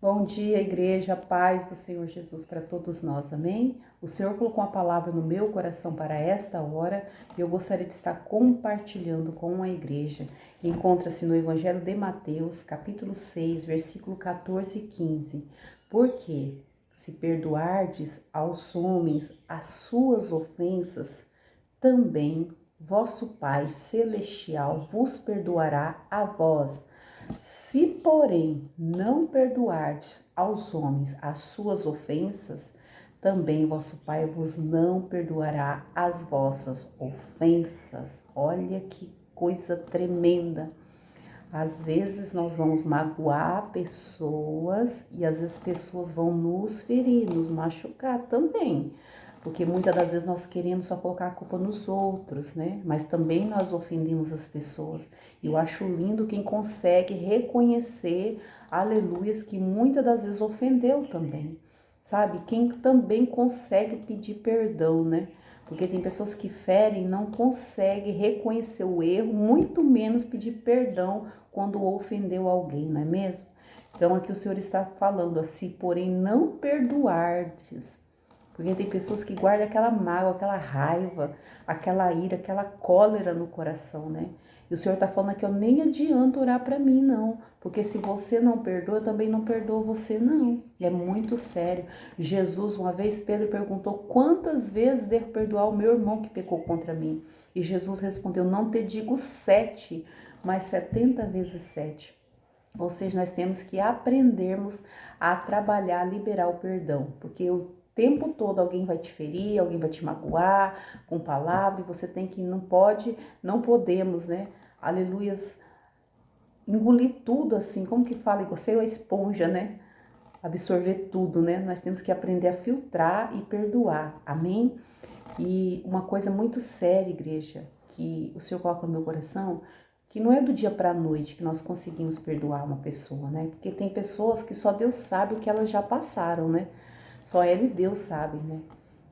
Bom dia, igreja, paz do Senhor Jesus para todos nós, amém? O Senhor colocou uma palavra no meu coração para esta hora e eu gostaria de estar compartilhando com a igreja. Encontra-se no Evangelho de Mateus, capítulo 6, versículo 14 e 15. Porque se perdoardes aos homens as suas ofensas, também vosso Pai Celestial vos perdoará a vós. Se, porém, não perdoardes aos homens as suas ofensas, também vosso Pai vos não perdoará as vossas ofensas. Olha que coisa tremenda. Às vezes nós vamos magoar pessoas e às vezes pessoas vão nos ferir, nos machucar também. Porque muitas das vezes nós queremos só colocar a culpa nos outros, né? Mas também nós ofendemos as pessoas. E eu acho lindo quem consegue reconhecer, aleluias, que muitas das vezes ofendeu também. Sabe? Quem também consegue pedir perdão, né? Porque tem pessoas que ferem e não conseguem reconhecer o erro, muito menos pedir perdão quando ofendeu alguém, não é mesmo? Então aqui o Senhor está falando assim, porém não perdoardes. Porque tem pessoas que guardam aquela mágoa, aquela raiva, aquela ira, aquela cólera no coração, né? E o Senhor está falando aqui, eu nem adianta orar para mim, não. Porque se você não perdoa, eu também não perdoo você, não. É muito sério. Jesus, uma vez, Pedro perguntou, quantas vezes devo perdoar o meu irmão que pecou contra mim? E Jesus respondeu, não te digo 7, mas 70 vezes 7. Ou seja, nós temos que aprendermos a trabalhar, a liberar o perdão. Porque o tempo todo alguém vai te ferir, alguém vai te magoar com palavra, e você tem que, não podemos, né? Aleluias, engolir tudo assim, como que fala? Você é uma esponja, né? Absorver tudo, né? Nós temos que aprender a filtrar e perdoar, amém? E uma coisa muito séria, igreja, que o Senhor coloca no meu coração, que não é do dia para a noite que nós conseguimos perdoar uma pessoa, né? Porque tem pessoas que só Deus sabe o que elas já passaram, né? Só Ele e Deus sabem, né?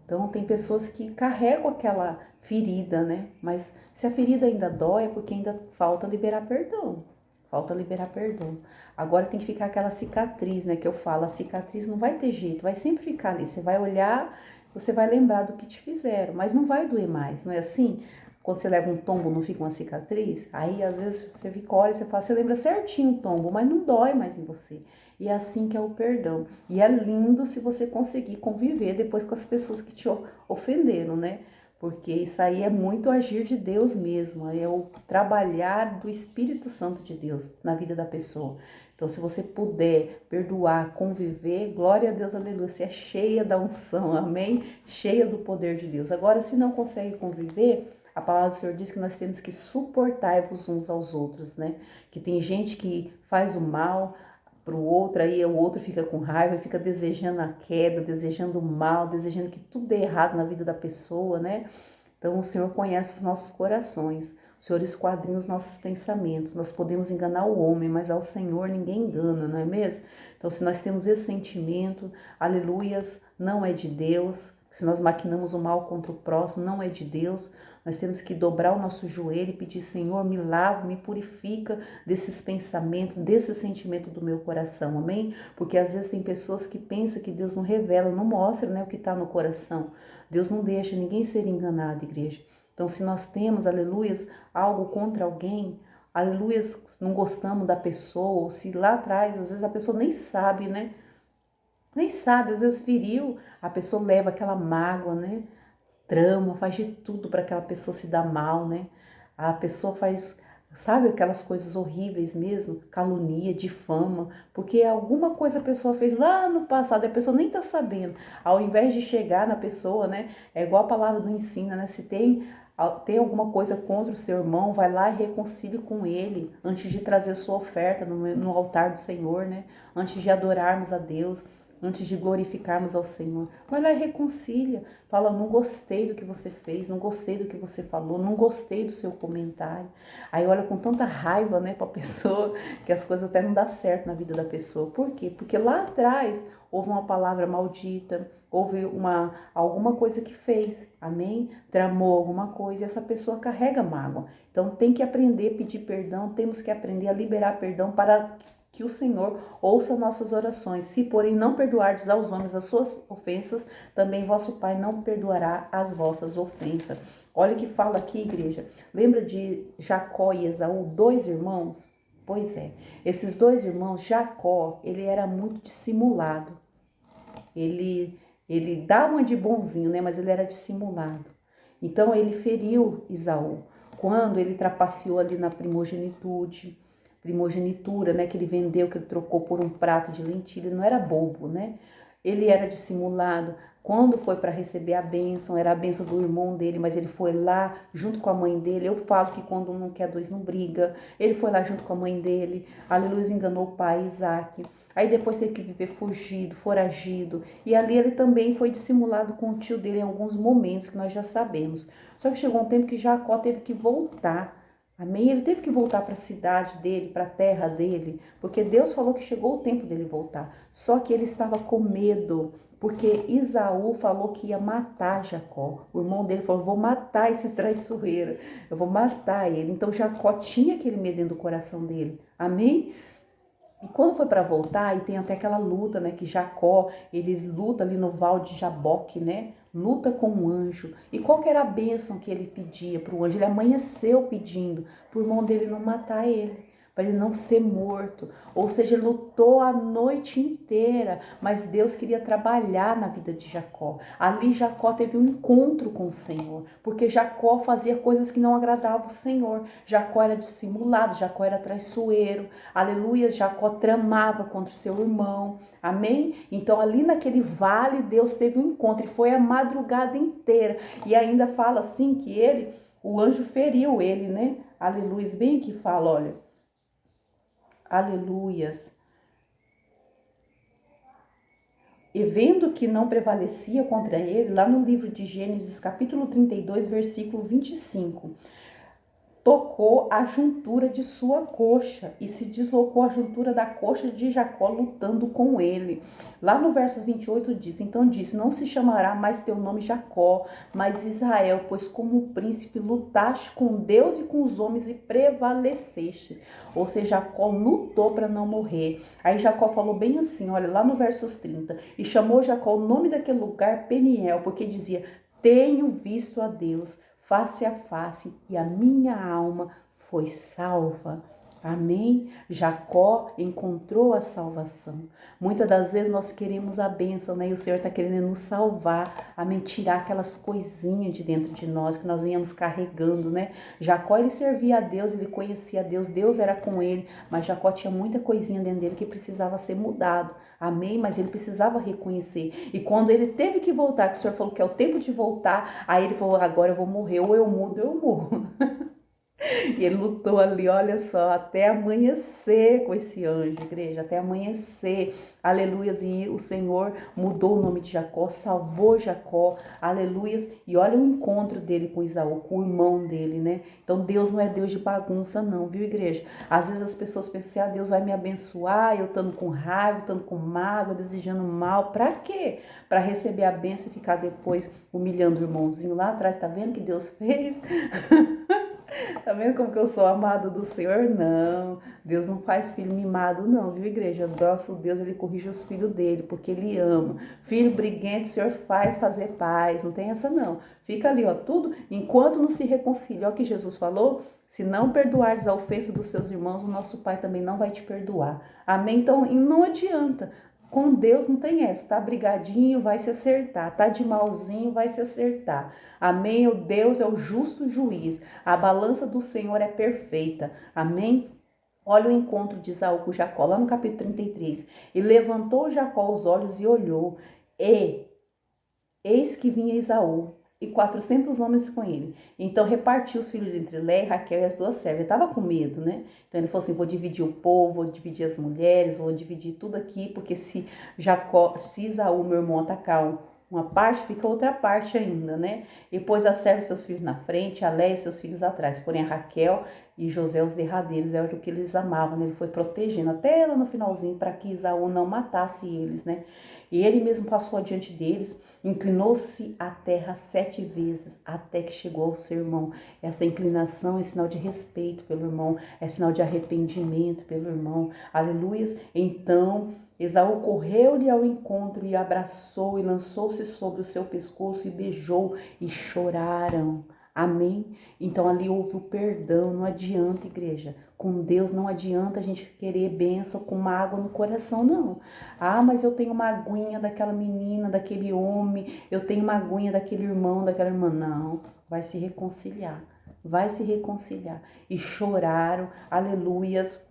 Então tem pessoas que carregam aquela ferida, né? Mas se a ferida ainda dói é porque ainda falta liberar perdão. Falta liberar perdão. Agora tem que ficar aquela cicatriz, né? Que eu falo, a cicatriz não vai ter jeito, vai sempre ficar ali. Você vai olhar, você vai lembrar do que te fizeram, mas não vai doer mais, não é assim? Quando você leva um tombo, não fica uma cicatriz? Aí às vezes você fica, olha, você lembra certinho o tombo, mas não dói mais em você. E é assim que é o perdão. E é lindo se você conseguir conviver depois com as pessoas que te ofenderam, né? Porque isso aí é muito agir de Deus mesmo, é o trabalhar do Espírito Santo de Deus na vida da pessoa. Então, se você puder perdoar, conviver, glória a Deus, aleluia, você é cheia da unção, amém? Cheia do poder de Deus. Agora, se não consegue conviver, a palavra do Senhor diz que nós temos que suportar-vos uns aos outros, né? Que tem gente que faz o mal para o outro, aí o outro fica com raiva, fica desejando a queda, desejando o mal, desejando que tudo dê errado na vida da pessoa, né? Então o Senhor conhece os nossos corações, o Senhor esquadrinha os nossos pensamentos. Nós podemos enganar o homem, mas ao Senhor ninguém engana, não é mesmo? Então se nós temos esse sentimento, aleluias, não é de Deus. Se nós maquinamos o mal contra o próximo, não é de Deus. Nós temos que dobrar o nosso joelho e pedir, Senhor, me lava, me purifica desses pensamentos, desse sentimento do meu coração, amém? Porque às vezes tem pessoas que pensam que Deus não revela, não mostra, né, o que está no coração. Deus não deixa ninguém ser enganado, igreja. Então, se nós temos, aleluias, algo contra alguém, aleluias, não gostamos da pessoa, ou se lá atrás, às vezes a pessoa nem sabe, né? Nem sabe, às vezes feriu, a pessoa leva aquela mágoa, né? Trama, faz de tudo para aquela pessoa se dar mal, né? A pessoa faz, sabe, aquelas coisas horríveis mesmo, calunia, difama, porque alguma coisa a pessoa fez lá no passado, e a pessoa nem tá sabendo. Ao invés de chegar na pessoa, né? É igual a palavra do ensina, né? Se tem alguma coisa contra o seu irmão, vai lá e reconcilie com ele, antes de trazer sua oferta no altar do Senhor, né? Antes de adorarmos a Deus, antes de glorificarmos ao Senhor. Vai lá e reconcilia. Fala, não gostei do que você fez, não gostei do que você falou, não gostei do seu comentário. Aí olha com tanta raiva, né, pra pessoa, que as coisas até não dão certo na vida da pessoa. Por quê? Porque lá atrás houve uma palavra maldita, houve alguma coisa que fez, amém? Tramou alguma coisa e essa pessoa carrega mágoa. Então tem que aprender a pedir perdão, temos que aprender a liberar perdão para que o Senhor ouça nossas orações. Se, porém, não perdoardes aos homens as suas ofensas, também vosso Pai não perdoará as vossas ofensas. Olha o que fala aqui, igreja. Lembra de Jacó e Esaú, 2 irmãos? Pois é, esses 2 irmãos, Jacó, ele era muito dissimulado. Ele dava uma de bonzinho, né? Mas ele era dissimulado. Então, ele feriu Esaú quando ele trapaceou ali na primogenitura, né, que ele vendeu, que ele trocou por um prato de lentilha. Ele não era bobo, né? Ele era dissimulado. Quando foi para receber a bênção, era a bênção do irmão dele, mas ele foi lá junto com a mãe dele. Eu falo que quando um não quer, 2 não briga. Ele foi lá junto com a mãe dele. Aleluia, enganou o pai, Isaac. Aí depois teve que viver fugido, foragido. E ali ele também foi dissimulado com o tio dele em alguns momentos que nós já sabemos. Só que chegou um tempo que Jacó teve que voltar. Amém? Ele teve que voltar para a cidade dele, para a terra dele, porque Deus falou que chegou o tempo dele voltar. Só que ele estava com medo, porque Esaú falou que ia matar Jacó. O irmão dele falou: vou matar esse traiçoeiro, eu vou matar ele. Então Jacó tinha aquele medo dentro do coração dele. Amém? E quando foi para voltar, e tem até aquela luta, né, que Jacó, ele luta ali no Val de Jaboque, né, luta com um anjo. E qual que era a bênção que ele pedia para o anjo? Ele amanheceu pedindo para o irmão dele não matar ele, para ele não ser morto. Ou seja, ele lutou a noite inteira, mas Deus queria trabalhar na vida de Jacó. Ali Jacó teve um encontro com o Senhor, porque Jacó fazia coisas que não agradavam o Senhor. Jacó era dissimulado, Jacó era traiçoeiro. Aleluia, Jacó tramava contra o seu irmão. Amém? Então ali naquele vale Deus teve um encontro e foi a madrugada inteira. E ainda fala assim que o anjo feriu ele, né? Aleluia, bem que fala, olha. Aleluias. E vendo que não prevalecia contra ele, lá no livro de Gênesis, capítulo 32, versículo 25, tocou a juntura de sua coxa e se deslocou a juntura da coxa de Jacó lutando com ele. Lá no versos 28 diz: então disse, não se chamará mais teu nome Jacó, mas Israel, pois como príncipe lutaste com Deus e com os homens e prevaleceste. Ou seja, Jacó lutou para não morrer. Aí Jacó falou bem assim, olha, lá no versos 30, e chamou Jacó o nome daquele lugar Peniel, porque dizia: tenho visto a Deus face a face, e a minha alma foi salva. Amém? Jacó encontrou a salvação. Muitas das vezes nós queremos a bênção, né? E o Senhor está querendo nos salvar, amém? Tirar aquelas coisinhas de dentro de nós que nós íamos carregando, né? Jacó, ele servia a Deus, ele conhecia a Deus, Deus era com ele, mas Jacó tinha muita coisinha dentro dele que precisava ser mudado. Amém? Mas ele precisava reconhecer. E quando ele teve que voltar, que o Senhor falou que é o tempo de voltar, aí ele falou: agora eu vou morrer, ou eu mudo, ou eu morro. E ele lutou ali, olha só, até amanhecer com esse anjo, igreja, até amanhecer. Aleluias. E o Senhor mudou o nome de Jacó, salvou Jacó, aleluias. E olha o encontro dele com Esaú, com o irmão dele, né? Então Deus não é Deus de bagunça não, viu, igreja? Às vezes as pessoas pensam assim: Deus vai me abençoar, eu estando com raiva, estando com mágoa, desejando mal. Pra quê? Pra receber a bênção e ficar depois humilhando o irmãozinho lá atrás. Tá vendo o que Deus fez? Tá vendo como que eu sou amado do Senhor? Não, Deus não faz filho mimado não, viu, igreja? Nosso Deus, ele corrige os filhos dele, porque ele ama. Filho briguento, o Senhor faz fazer paz, não tem essa não. Fica ali, ó, tudo, enquanto não se reconcilia. Olha o que Jesus falou: se não perdoares a ofensa dos seus irmãos, o nosso Pai também não vai te perdoar. Amém? Então, não adianta. Com Deus não tem essa, tá brigadinho, vai se acertar, tá de malzinho, vai se acertar. Amém? O Deus é o justo juiz, a balança do Senhor é perfeita. Amém? Olha o encontro de Esaú com Jacó, lá no capítulo 33. E levantou Jacó os olhos e olhou, e eis que vinha Esaú, e 400 homens com ele. Então repartiu os filhos entre Léia e Raquel e as 2 servas. Ele estava com medo, né? Então ele falou assim: vou dividir o povo, vou dividir as mulheres, vou dividir tudo aqui, porque se Esaú, meu irmão, atacar uma parte, fica outra parte ainda, né? E pôs a serva e seus filhos na frente, a Léia e seus filhos atrás. Porém, a Raquel e José, os derradeiros, era o que eles amavam, né? Ele foi protegendo até ela no finalzinho para que Esaú não matasse eles, né? E ele mesmo passou adiante deles, inclinou-se à terra 7 vezes, até que chegou ao seu irmão. Essa inclinação é sinal de respeito pelo irmão, é sinal de arrependimento pelo irmão. Aleluias. Então, Esaú correu-lhe ao encontro e abraçou e lançou-se sobre o seu pescoço e beijou e choraram. Amém? Então ali houve o perdão. Não adianta, igreja. Com Deus não adianta a gente querer bênção com mágoa no coração, não. Ah, mas eu tenho uma aguinha daquela menina, daquele homem, eu tenho uma aguinha daquele irmão, daquela irmã. Não, vai se reconciliar. Vai se reconciliar. E choraram, aleluias,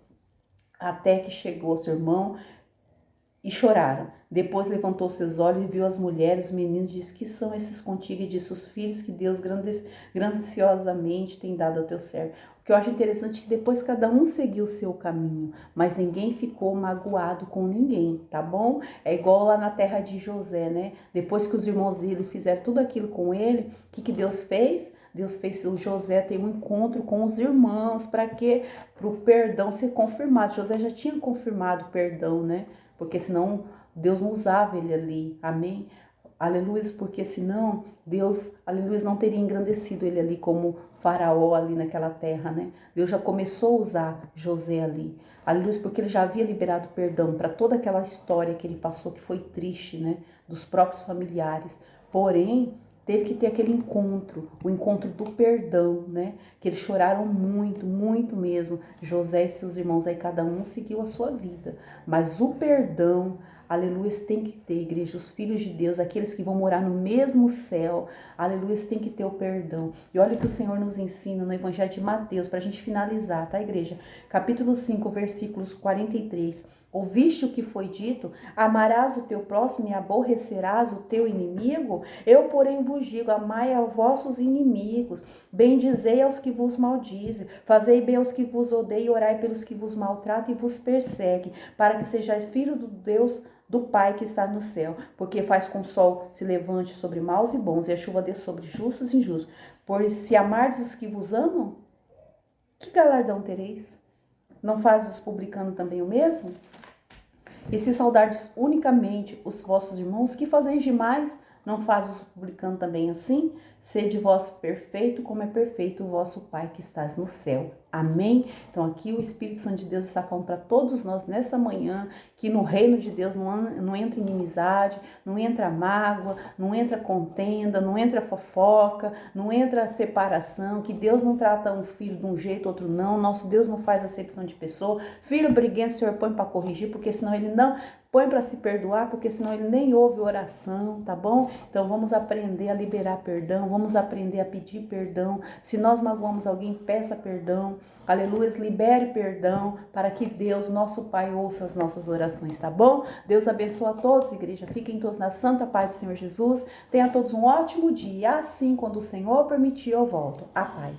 até que chegou ao seu irmão. E choraram. Depois levantou seus olhos e viu as mulheres, os meninos, disse: que são esses contigo? E disse: os filhos que Deus graciosamente tem dado ao teu servo. O que eu acho interessante é que depois cada um seguiu o seu caminho, mas ninguém ficou magoado com ninguém, tá bom? É igual lá na terra de José, né? Depois que os irmãos dele fizeram tudo aquilo com ele, o que Deus fez? Deus fez o José ter um encontro com os irmãos, para quê? Para o perdão ser confirmado. José já tinha confirmado o perdão, né? Porque senão Deus não usava ele ali, amém? Aleluia, porque senão Deus, aleluia, não teria engrandecido ele ali como faraó ali naquela terra, né? Deus já começou a usar José ali, aleluia, porque ele já havia liberado perdão para toda aquela história que ele passou, que foi triste, né? Dos próprios familiares, porém teve que ter aquele encontro, o encontro do perdão, né? Que eles choraram muito, muito mesmo. José e seus irmãos, aí cada um seguiu a sua vida. Mas o perdão, aleluia, tem que ter, igreja. Os filhos de Deus, aqueles que vão morar no mesmo céu, aleluia, tem que ter o perdão. E olha o que o Senhor nos ensina no Evangelho de Mateus, para a gente finalizar, tá, igreja? Capítulo 5, versículos 43. Ouviste o que foi dito? Amarás o teu próximo e aborrecerás o teu inimigo? Eu, porém, vos digo, amai aos vossos inimigos, bendizei aos que vos maldizem, fazei bem aos que vos odeiam, orai pelos que vos maltratam e vos perseguem, para que sejais filho do Deus, do Pai que está no céu, porque faz com que o sol se levante sobre maus e bons, e a chuva dê sobre justos e injustos. Pois se amardes os que vos amam, que galardão tereis? Não faz os publicanos também o mesmo? E se saudardes unicamente os vossos irmãos, que fazeis demais? Não faz os publicanos também assim? Sede vós perfeito, como é perfeito o vosso Pai que estás no céu. Amém? Então aqui o Espírito Santo de Deus está falando para todos nós nessa manhã, que no reino de Deus não entra inimizade, não entra mágoa, não entra contenda, não entra fofoca, não entra separação, que Deus não trata um filho de um jeito, outro não. Nosso Deus não faz acepção de pessoa. Filho briguento, o Senhor põe para corrigir, porque senão ele não... Põe para se perdoar, porque senão ele nem ouve oração, tá bom? Então vamos aprender a liberar perdão, vamos aprender a pedir perdão. Se nós magoamos alguém, peça perdão. Aleluia, libere perdão para que Deus, nosso Pai, ouça as nossas orações, tá bom? Deus abençoe a todos, igreja. Fiquem todos na santa paz do Senhor Jesus. Tenha todos um ótimo dia. Assim, quando o Senhor permitir, eu volto. A paz.